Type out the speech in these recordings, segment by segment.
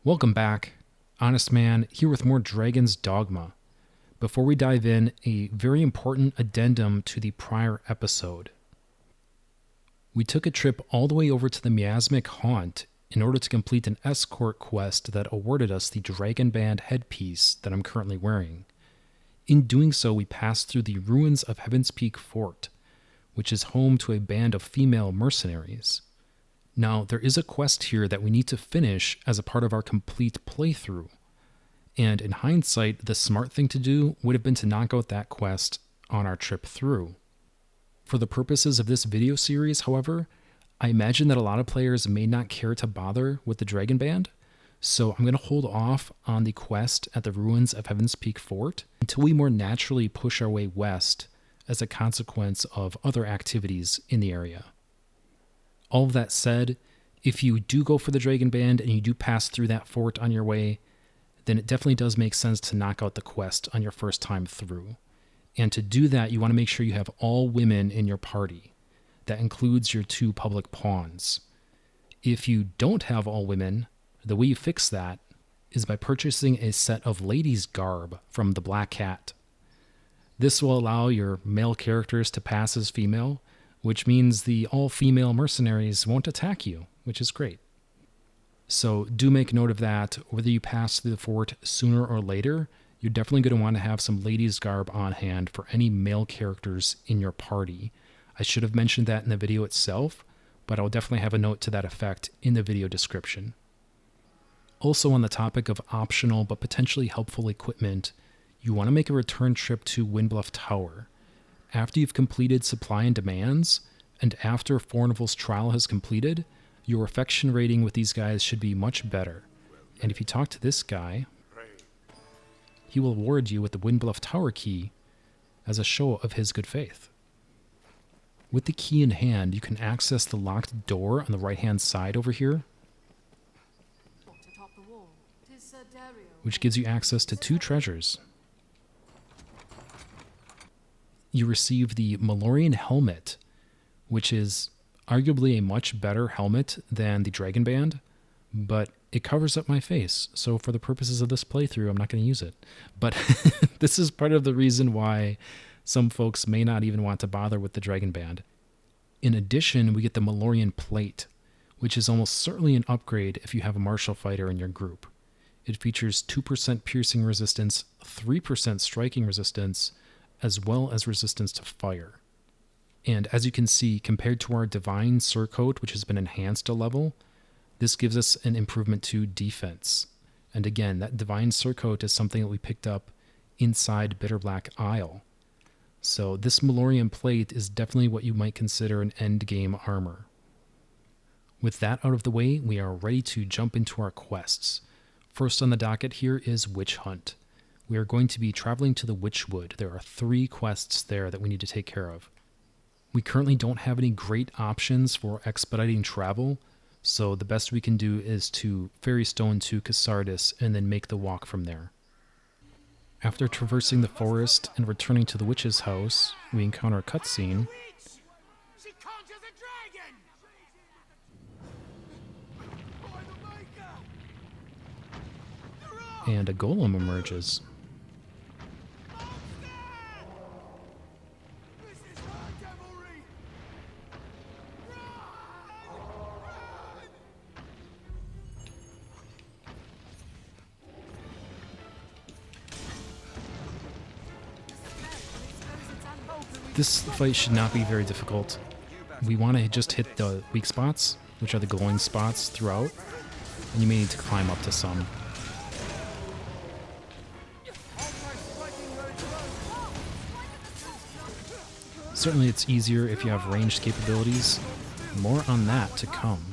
Welcome back. Honestman here with more Dragon's Dogma. Before we dive in, a very important addendum to the prior episode. We took a trip all the way over to the Miasmic Haunt in order to complete an escort quest that awarded us the Dragon Band headpiece that I'm currently wearing. In doing so, we passed through the ruins of Heaven's Peak Fort, which is home to a band of female mercenaries. Now, there is a quest here that we need to finish as a part of our complete playthrough. And in hindsight, the smart thing to do would have been to knock out that quest on our trip through. For the purposes of this video series, however, I imagine that a lot of players may not care to bother with the Dragon Band, so I'm going to hold off on the quest at the ruins of Heaven's Peak Fort until we more naturally push our way west as a consequence of other activities in the area. All of that said, if you do go for the Dragon Band and you do pass through that fort on your way, then it definitely does make sense to knock out the quest on your first time through. And to do that, you want to make sure you have all women in your party. That includes your 2 public pawns. If you don't have all women, the way you fix that is by purchasing a set of ladies' garb from the Black Cat. This will allow your male characters to pass as female, which means the all-female mercenaries won't attack you, which is great. So do make note of that. Whether you pass through the fort sooner or later, you're definitely going to want to have some ladies' garb on hand for any male characters in your party. I should have mentioned that in the video itself, but I'll definitely have a note to that effect in the video description. Also on the topic of optional but potentially helpful equipment, you want to make a return trip to Windbluff Tower. After you've completed Supply and Demands, and after Fornival's trial has completed, your affection rating with these guys should be much better. And if you talk to this guy, he will award you with the Windbluff Tower key as a show of his good faith. With the key in hand, you can access the locked door on the right-hand side over here, which gives you access to 2 treasures. You receive the Malorian helmet, which is arguably a much better helmet than the Dragon Band, but it covers up my face, so for the purposes of this playthrough, I'm not going to use it. But this is part of the reason why some folks may not even want to bother with the Dragon Band. In addition, we get the Malorian plate, which is almost certainly an upgrade if you have a martial fighter in your group. It features 2% piercing resistance, 3% striking resistance, as well as resistance to fire. And as you can see, compared to our Divine Surcoat, which has been enhanced a level, this gives us an improvement to defense. And again, that Divine Surcoat is something that we picked up inside Bitterblack Isle. So this Malorian plate is definitely what you might consider an endgame armor. With that out of the way, we are ready to jump into our quests. First on the docket here is Witch Hunt. We are going to be traveling to the Witchwood. There are 3 quests there that we need to take care of. We currently don't have any great options for expediting travel, so the best we can do is to ferry stone to Cathedral and then make the walk from there. After traversing the forest and returning to the witch's house, we encounter a cutscene. And a golem emerges. This fight should not be very difficult. We want to just hit the weak spots, which are the glowing spots throughout, and you may need to climb up to some. Certainly it's easier if you have ranged capabilities. More on that to come.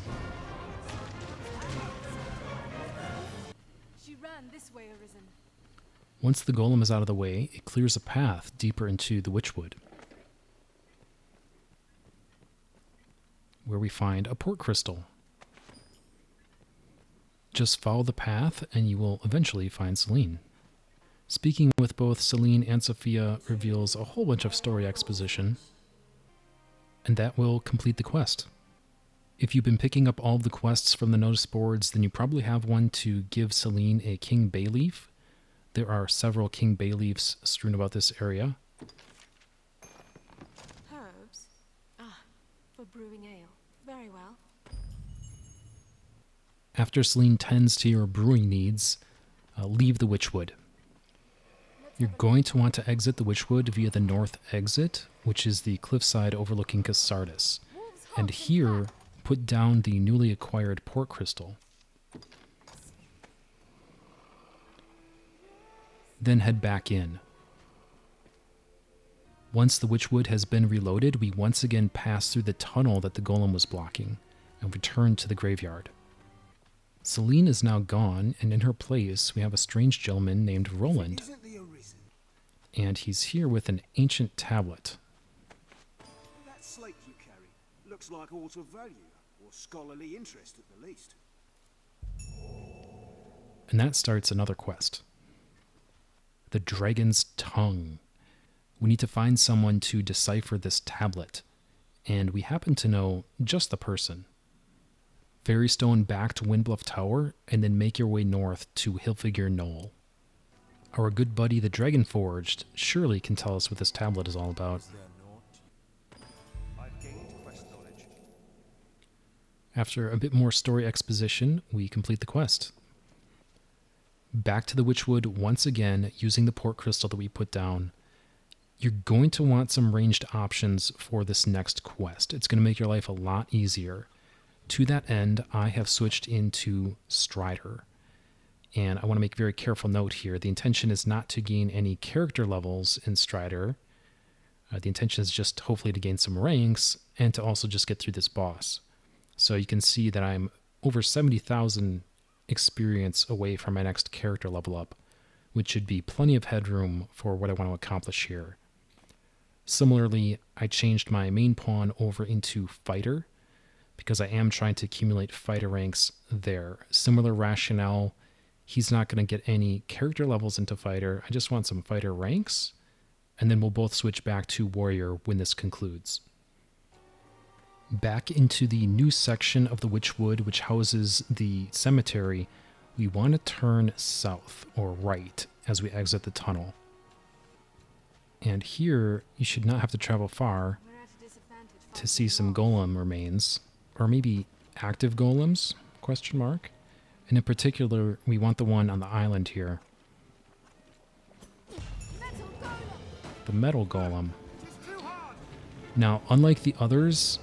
She ran this way, Arisen. Once the golem is out of the way, it clears a path deeper into the Witchwood, where we find a port crystal. Just follow the path and you will eventually find Selene. Speaking with both Selene and Sophia reveals a whole bunch of story exposition, and that will complete the quest. If you've been picking up all of the quests from the notice boards, then you probably have one to give Selene a King Bay Leaf. There are several King Bay Leaves strewn about this area. Herbs? Ah, for brewing ale. Very well. After Selene tends to your brewing needs, leave the Witchwood. You're going to want to exit the Witchwood via the north exit, which is the cliffside overlooking Cathedral. And here, put down the newly acquired port crystal. Then head back in. Once the Witchwood has been reloaded, we once again pass through the tunnel that the golem was blocking and return to the graveyard. Selene is now gone, and in her place we have a strange gentleman named Rowland. And he's here with an ancient tablet. That slate you carry looks like aught of value, or scholarly interest at the least. And that starts another quest. The Dragon's Tongue. We need to find someone to decipher this tablet, and we happen to know just the person. Ferrystone back to Windbluff Tower, and then make your way north to Hillfigure Knoll. Our good buddy the Dragonforged surely can tell us what this tablet is all about. After a bit more story exposition, we complete the quest. Back to the Witchwood once again, using the port crystal that we put down. You're going to want some ranged options for this next quest. It's going to make your life a lot easier. To that end, I have switched into Strider. And I want to make a very careful note here. The intention is not to gain any character levels in Strider. The intention is just hopefully to gain some ranks and to also just get through this boss. So you can see that I'm over 70,000 experience away from my next character level up, which should be plenty of headroom for what I want to accomplish here. Similarly, I changed my main pawn over into Fighter because I am trying to accumulate fighter ranks there. Similar rationale. He's not going to get any character levels into Fighter. I just want some Fighter ranks, and then we'll both switch back to Warrior when this concludes. Back into the new section of the Witchwood, which houses the cemetery, we want to turn south, or right, as we exit the tunnel. And here, you should not have to travel far to see some golem remains, or maybe active golems, question mark. And in particular, we want the one on the island here. The Metal Golem. Now, unlike the others,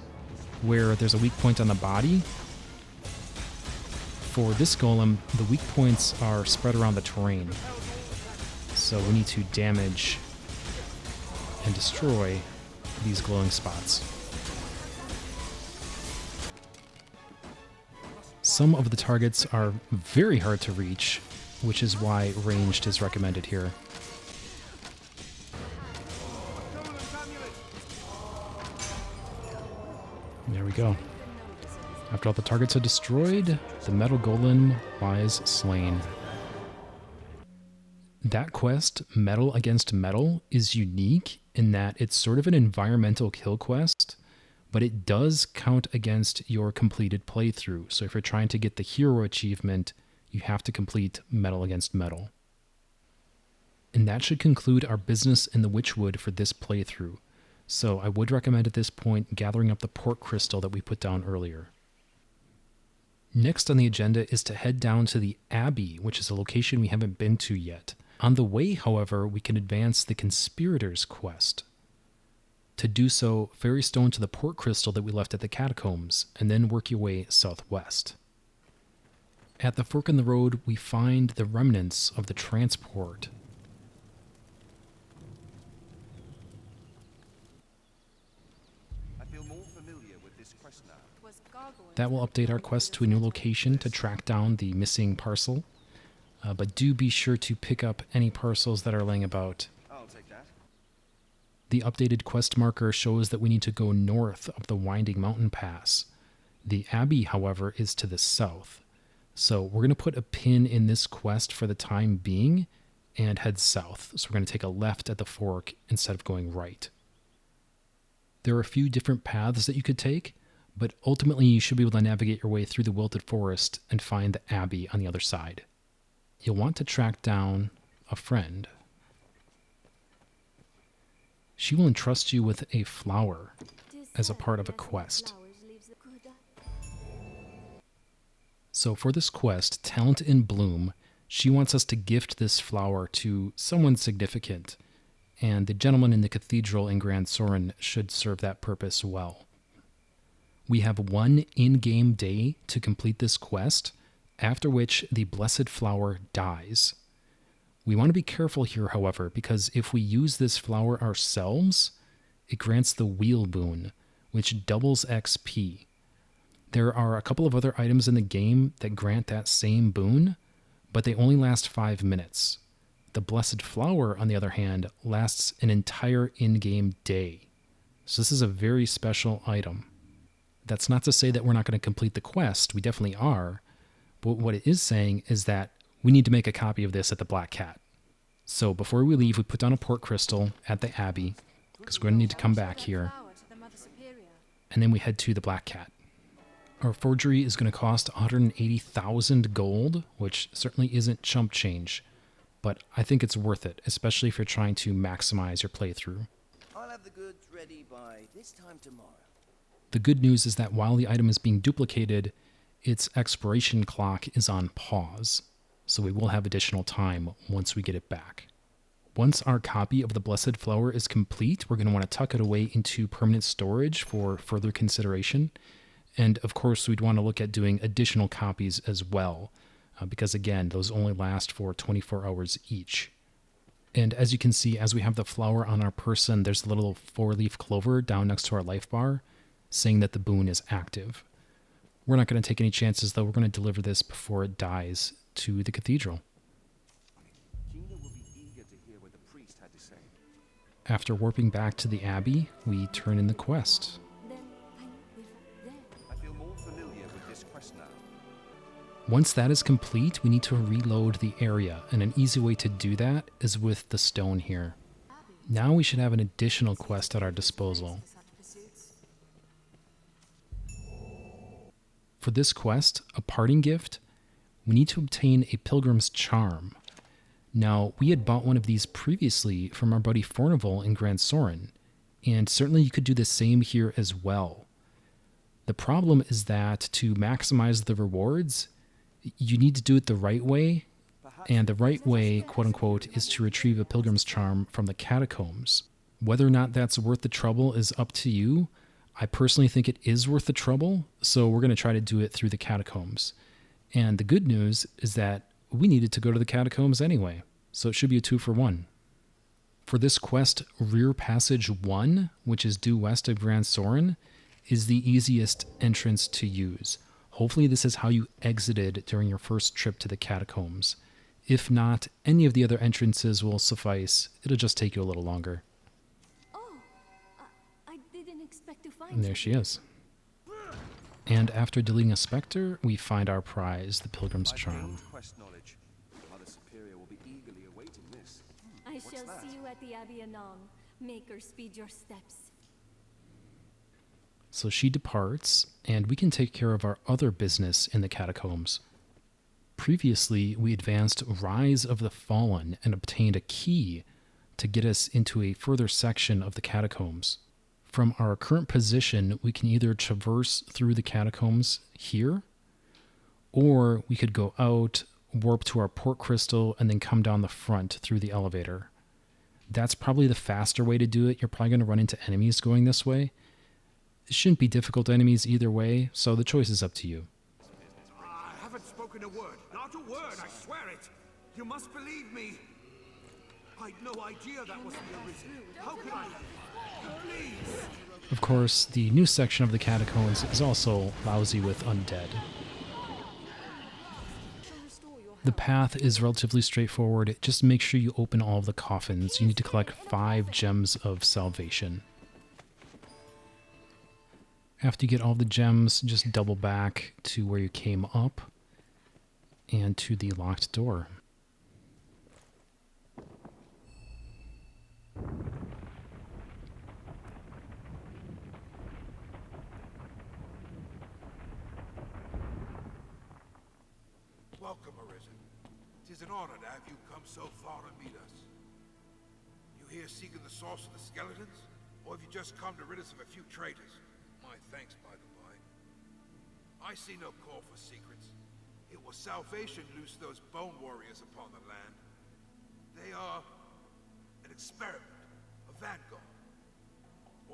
where there's a weak point on the body, for this golem, the weak points are spread around the terrain. So we need to damage and destroy these glowing spots. Some of the targets are very hard to reach, which is why ranged is recommended here. There we go. After all the targets are destroyed, the Metal Golem lies slain. That quest, Mettle Against Metal, is unique in that it's sort of an environmental kill quest, but it does count against your completed playthrough. So if you're trying to get the hero achievement, you have to complete Mettle Against Metal. And that should conclude our business in the Witchwood for this playthrough. So I would recommend at this point gathering up the port crystal that we put down earlier. Next on the agenda is to head down to the Abbey, which is a location we haven't been to yet. On the way, however, we can advance the Conspirators quest. To do so, ferry stone to the port crystal that we left at the catacombs, and then work your way southwest. At the fork in the road, we find the remnants of the transport. That will update our quest to a new location to track down the missing parcel. But do be sure to pick up any parcels that are laying about. I'll take that. The updated quest marker shows that we need to go north of the winding mountain pass. The Abbey, however, is to the south. So we're going to put a pin in this quest for the time being and head south. So we're going to take a left at the fork instead of going right. There are a few different paths that you could take, but ultimately you should be able to navigate your way through the wilted forest and find the Abbey on the other side. You'll want to track down a friend. She will entrust you with a flower as a part of a quest. So for this quest, Talent in Bloom, she wants us to gift this flower to someone significant, and the gentleman in the cathedral in Gran Soren should serve that purpose well. We have one in-game day to complete this quest, after which the blessed flower dies. We want to be careful here, however, because if we use this flower ourselves, it grants the wheel boon, which doubles XP. There are a couple of other items in the game that grant that same boon, but they only last 5 minutes. The blessed flower, on the other hand, lasts an entire in-game day. So this is a very special item. That's not to say that we're not going to complete the quest. We definitely are. But what it is saying is that we need to make a copy of this at the Black Cat. So before we leave, we put down a port crystal at the Abbey, because we're going to need to come back here. And then we head to the Black Cat. Our forgery is going to cost 180,000 gold, which certainly isn't chump change. But I think it's worth it, especially if you're trying to maximize your playthrough. I'll have the goods ready by this time tomorrow. The good news is that while the item is being duplicated, its expiration clock is on pause, so we will have additional time once we get it back. Once our copy of the Blessed Flower is complete, we're going to want to tuck it away into permanent storage for further consideration. And of course, we'd want to look at doing additional copies as well, because again, those only last for 24 hours each. And as you can see, as we have the flower on our person, there's a little 4-leaf clover down next to our life bar, saying that the boon is active. We're not going to take any chances, though. We're going to deliver this before it dies to the cathedral. Quina will be eager to hear what the priest had to say. After warping back to the Abbey, we turn in the quest. I feel more familiar with this quest now. Once that is complete, we need to reload the area, and an easy way to do that is with the stone here. Now we should have an additional quest at our disposal. For this quest, a parting gift, we need to obtain a Pilgrim's Charm. Now, we had bought one of these previously from our buddy Fornival in Gran Soren, and certainly you could do the same here as well. The problem is that to maximize the rewards, you need to do it the right way, and the right way, quote-unquote, is to retrieve a Pilgrim's Charm from the catacombs. Whether or not that's worth the trouble is up to you. I personally think it is worth the trouble, so we're going to try to do it through the catacombs. And the good news is that we needed to go to the catacombs anyway, so it should be a 2-for-1. For this quest, Rear Passage 1, which is due west of Gran Soren, is the easiest entrance to use. Hopefully this is how you exited during your first trip to the catacombs. If not, any of the other entrances will suffice. It'll just take you a little longer. And there she is. And after deleting a specter, we find our prize, the Pilgrim's Charm. Quest knowledge. Mother Superior will be eagerly awaiting this. I shall see you at the Abbey anon. Make her speed your steps. So she departs, and we can take care of our other business in the catacombs. Previously, we advanced Rise of the Fallen and obtained a key to get us into a further section of the catacombs. From our current position, we can either traverse through the catacombs here, or we could go out, warp to our port crystal, and then come down the front through the elevator. That's probably the faster way to do it. You're probably going to run into enemies going this way. It shouldn't be difficult enemies either way, so the choice is up to you. I haven't spoken a word. Not a word, I swear it. You must believe me. I'd no idea that was the Arisen. How could I? Please. Of course, the new section of the catacombs is also lousy with undead. The path is relatively straightforward. Just make sure you open all of the coffins. You need to collect 5 gems of salvation. After you get all the gems, just double back to where you came up and to the locked door. Arisen. It is an honor to have you come so far to meet us. You here seeking the source of the skeletons? Or have you just come to rid us of a few traitors? My thanks, by the by. I see no call for secrets. It was salvation loosed those bone warriors upon the land. They are an experiment, a vanguard.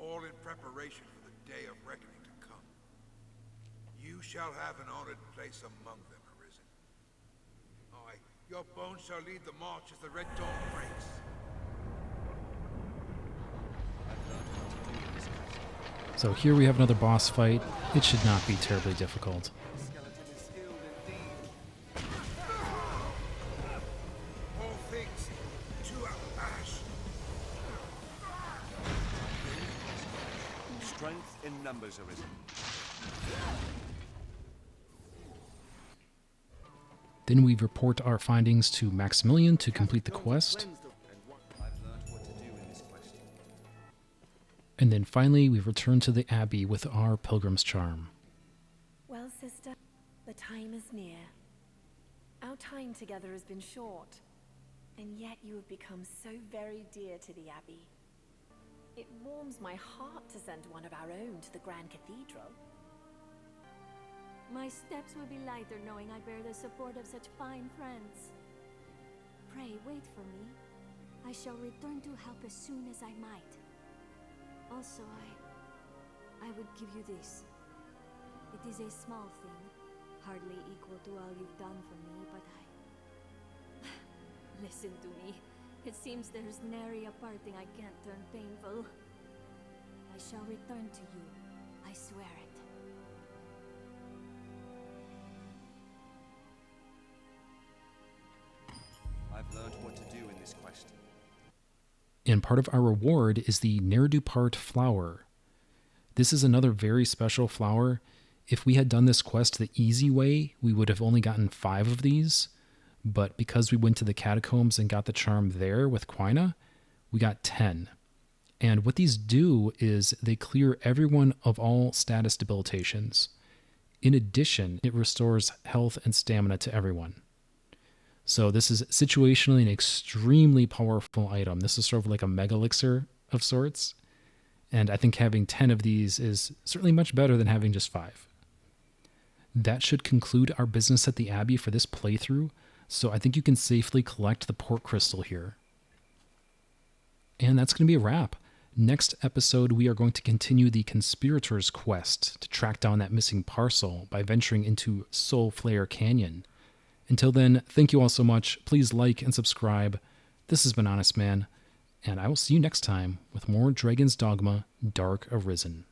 All in preparation for the day of reckoning to come. You shall have an honored place among them, Arisen. Aye, your bones shall lead the march as the Red Dawn breaks. So here we have another boss fight. It should not be terribly difficult. All things to ash. Strength in numbers, Arisen. Then we report our findings to Maximilian to complete the quest. And then finally, we return to the Abbey with our Pilgrim's Charm. Well, sister, the time is near. Our time together has been short, and yet you have become so very dear to the Abbey. It warms my heart to send one of our own to the Grand Cathedral. My steps will be lighter knowing I bear the support of such fine friends. Pray, wait for me. I shall return to help as soon as I might. Also, I would give you this. It is a small thing, hardly equal to all you've done for me, but Listen to me. It seems there's nary a parting I can't turn painful. I shall return to you. I swear it. I've learned what to do in this quest. And part of our reward is the Ne'er-do-Part flower. This is another very special flower. If we had done this quest the easy way, we would have only gotten 5 of these. But because we went to the catacombs and got the charm there with Quina, we got 10. And what these do is they clear everyone of all status debilitations. In addition, it restores health and stamina to everyone. So this is situationally an extremely powerful item. This is sort of like a mega elixir of sorts. And I think having 10 of these is certainly much better than having just 5. That should conclude our business at the Abbey for this playthrough. So I think you can safely collect the port crystal here. And that's going to be a wrap. Next episode, we are going to continue the Conspirators quest to track down that missing parcel by venturing into Soulflayer Canyon. Until then, thank you all so much. Please like and subscribe. This has been Honestman, and I will see you next time with more Dragon's Dogma Dark Arisen.